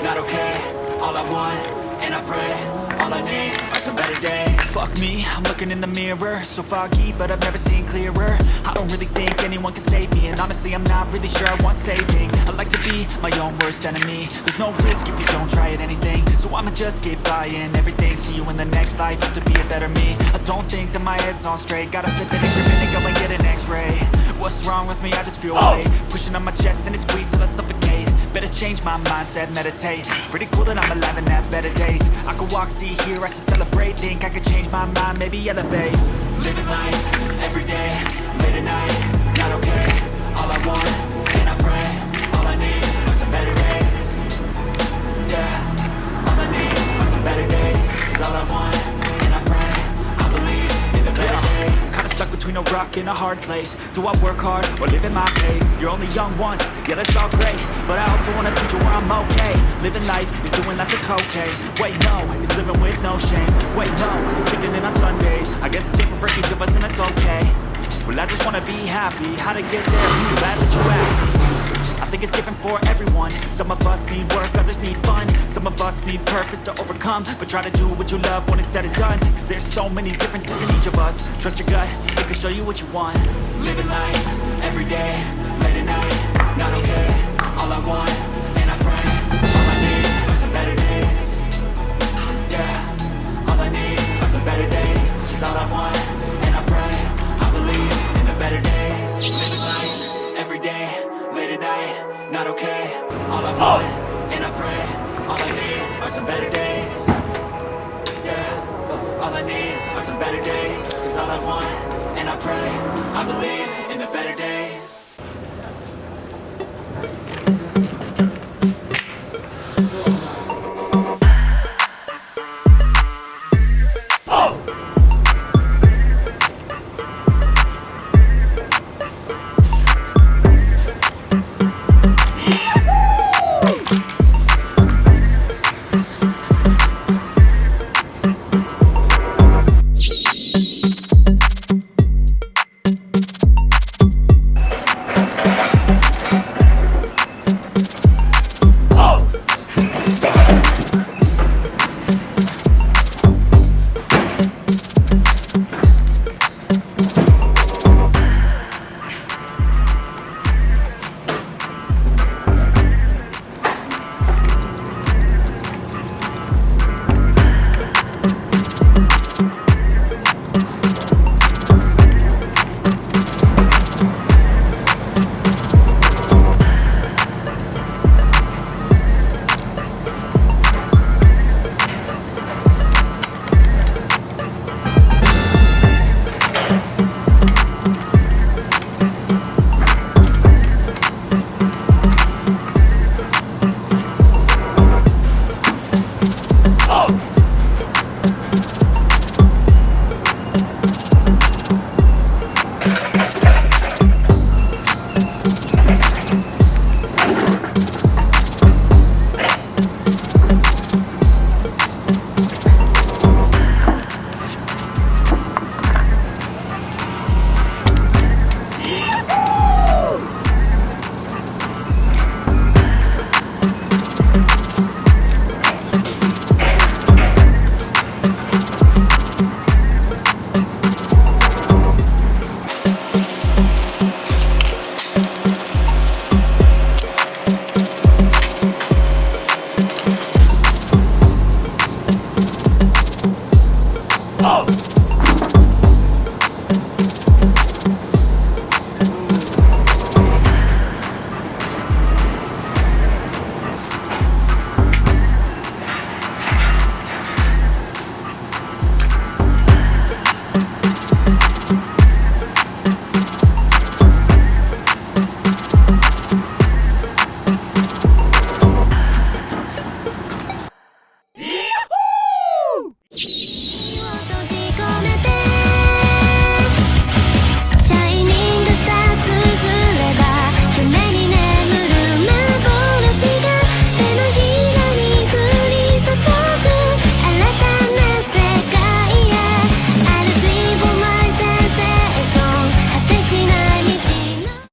not okay. All I want, and I pray, all I need are some better days. Fuck me, I'm looking in the mirror, so foggy, but I've never seen clearer. I don't really think anyone can save me, and honestly I'm not really sure I want saving. I like to be my own worst enemy. There's no risk if you don't try at anything, so I'ma just keep buying everything. See you in the next life, have to be a better me. I don't think that my head's on straight, gotta flip it every minute, go and get an x-ray. What's wrong with me? I just feel weight pushing on my chest and it squeezes till I suffocate. Better change my mindset, meditate. It's pretty cool that I'm alive and have better days. I could walk, see, hear, I should celebrate. Think I could change my mind, maybe elevate. Living life, every day, late at night, not okay. All I want, and I pray, all I need are some better days. Yeah, all I need are some better days. 'Cause all I want, and I pray, I believe in the better days. Kinda stuck between a rock and a hard place. Do I work hard or live at my pace? You're only young once, yeah that's all great, but I also want a future where I'm okay. Living life is doing lots of cocaine. Wait no, it's living with no shame. Wait no, it's sleeping in on Sundays. I guess it's different for each of us and that's okay. Well I just wanna be happy. How to get there? Glad that you asked me. I think it's different for everyone. Some of us need work, others need fun. Some of us need purpose to overcome. But try to do what you love when it's said and done. Cause there's so many differences in each of us. Trust your gut, it can show you what you want. Living life, every day, late at night, not okay. All I want, and I pray, all I need are some better days. Yeah, all I need are some better days. Cause all I want, and I pray, I believe in the better days. Living life, every day, late at night, not okay. All I want, and I pray, all I need are some better days. Yeah, all I need are some better days. Cause all I want, and I pray, I believe